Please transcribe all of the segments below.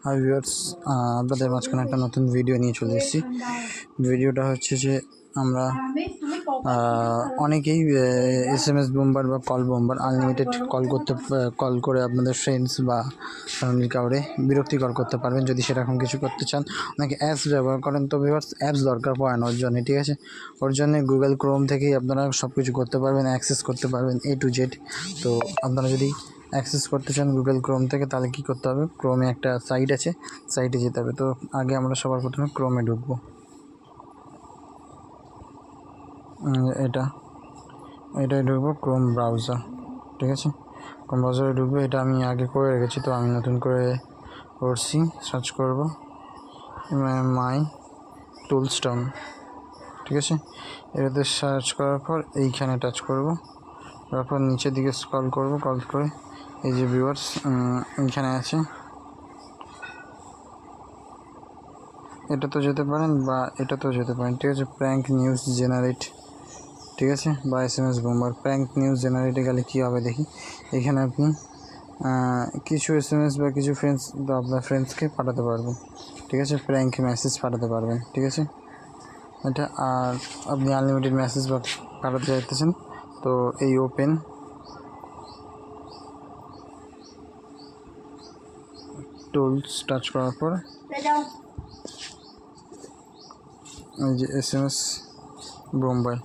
Hi viewers, আপনাদের মাঝখানে একটা নতুন ভিডিও নিয়ে চলে এসেছি। ভিডিওটা হচ্ছে যে আমরা অনেকেই SMS বোম্বার বা কল বোম্বার আনলিমিটেড কল করে আপনাদের ফ্রেন্ডস বা ফ্যামিলি কাউরে বিরক্তিকর করতে পারবেন যদি সেরকম কিছু করতে চান। অনেকে অ্যাপস ব্যবহার করেন, তো ভিউয়ার্স অ্যাপস দরকার পড়ে না ওর জন্য, ঠিক আছে। ওর জন্য গুগল ক্রোম থেকেই আপনারা সব কিছু করতে পারবেন, অ্যাক্সেস করতে পারবেন A to Z। তো আপনারা যদি অ্যাক্সেস করতে চান গুগল ক্রোম থেকে, তাহলে কী করতে হবে, ক্রোমে একটা সাইট আছে, সাইটে যেতে হবে। তো আগে আমরা সবার প্রথমে ক্রোমে ঢুকবো। এটাই ঢুকবো, ক্রোম ব্রাউজার, ঠিক আছে। ক্রোম ব্রাউজারে ঢুকবো, এটা আমি আগে করে রেখেছি, তো আমি নতুন করে করছি। সার্চ করব মাই টুলস্টন, ঠিক আছে। এটাতে সার্চ করার পর এইখানে টাচ করব, তারপর নিচের দিকে স্ক্রল করব, কল করে এই যে ভিউয়ার্স এইখানে আছে, এটাতেও যেতে পারেন বা এটাতেও যেতে পারেন, ঠিক আছে। প্র্যাঙ্ক নিউজ জেনারেট, ঠিক আছে, বা SMS বোম্বার। প্র্যাঙ্ক নিউজ জেনারেটে গেলে কী হবে দেখি। এখানে আপনি কিছু SMS বা কিছু ফ্রেন্ডস বা আপনার ফ্রেন্ডসকে পাঠাতে পারবেন, ঠিক আছে। প্র্যাঙ্ক মেসেজ পাঠাতে পারবেন, ঠিক আছে। এটা আর আপনি আনলিমিটেড মেসেজ বা পাঠাতে চাইতেছেন, তো এই ওপেন টুলস টাচ করার পর এই যে SMS বোম্বার,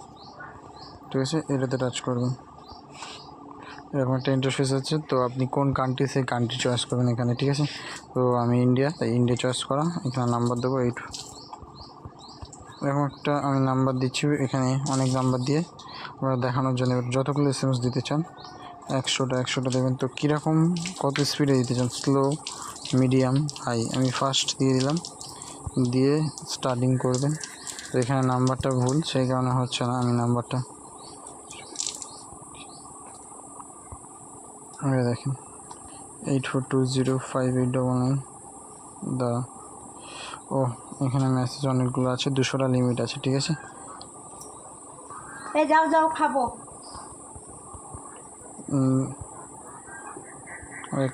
ঠিক আছে, এটাতে টাচ করবেন। এরকম একটা ইন্টারফেস আছে, তো আপনি কোন কান্ট্রি সেই কান্ট্রি চয়েস করবেন এখানে, ঠিক আছে। তো আমি ইন্ডিয়া, তাই ইন্ডিয়া চয়েস করা। এখানে নাম্বার দেবো 8। এরকম একটা আমি নাম্বার দিচ্ছি, এখানে অনেক নাম্বার দিয়ে আমরা দেখানোর জন্য যতগুলো SMS দিতে চান 100টা দেবেন। তো কীরকম কত স্পিডে দিতে চান, স্লো, মিডিয়াম, হাই। আমি ফাস্ট দিয়ে দিলাম, দিয়ে স্টার্টিং করবেন। তো এখানে নাম্বারটা ভুল, সেই কারণে হচ্ছে না। আমি নাম্বারটা দেখেন 84205899 দ্বারা। ও এখানে মেসেজ অনেকগুলো আছে, 200টা লিমিট আছে, ঠিক আছে। যাও খাবো।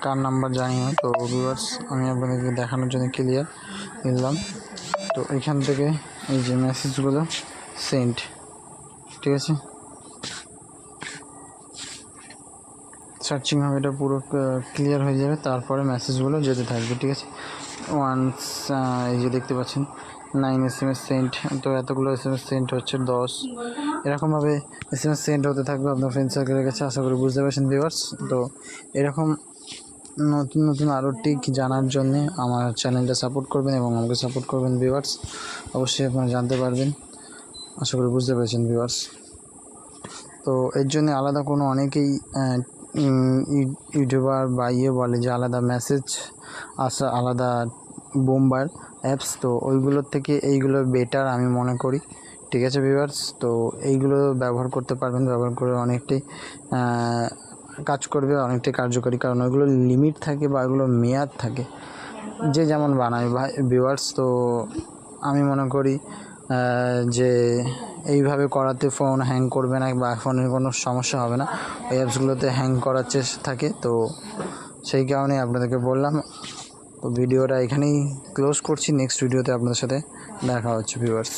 কার নাম্বার জানি না, তো ভিউয়ার্স আমি আপনাদেরকে দেখানোর জন্য ক্লিয়ার নিলাম। তো এখান থেকে এই যে মেসেজগুলো সেন্ড, ঠিক আছে। সার্চিং হবে, এটা পুরো ক্লিয়ার হয়ে যাবে, তারপরে মেসেজগুলো যেতে থাকবে, ঠিক আছে। ওয়ান্স এই যে দেখতে পাচ্ছেন 9 SMS সেন্ট, তো এতগুলো SMS সেন্ট হচ্ছে 10। এরকমভাবে SMS সেন্ট হতে থাকবে আপনার ফ্রেন্ড সার্কেলের কাছে। আশা করি বুঝতে পারছেন ভিউয়ার্স। তো এরকম নতুন নতুন আরও টিক জানার জন্যে আমার চ্যানেলটা সাপোর্ট করবেন এবং আমাকে সাপোর্ট করবেন ভিউয়ার্স। অবশ্যই আপনারা জানতে পারবেন, আশা করি বুঝতে পেরেছেন ভিউয়ার্স। তো এর জন্য আলাদা কোনো অনেকেই ইউটিউবার বা বলে যে আলাদা মেসেজ আসা, আলাদা বোম্বার অ্যাপস, তো ওইগুলোর থেকে এইগুলো বেটার আমি মনে করি, ঠিক আছে ভিউয়ার্স। তো এইগুলো ব্যবহার করতে পারবেন, ব্যবহার করে অনেকটাই কাজ করবে, অনেকটাই কার্যকরী, কারণ ওইগুলো লিমিট থাকে বা ওইগুলো মেয়াদ থাকে, যে যেমন বানায় ভিউয়ার্স। তো আমি মনে করি যে এইভাবে করাতে ফোন হ্যাং করবে না বা ফোনের কোনো সমস্যা হবে না। ওই অ্যাপসগুলোতে হ্যাং করার চেষ্টা থাকে, তো সেই কারণে আপনাদেরকে বললাম। তো ভিডিওটা এখানেই ক্লোজ করছি, নেক্সট ভিডিওতে আপনাদের সাথে দেখা হচ্ছে ভিউয়ার্স।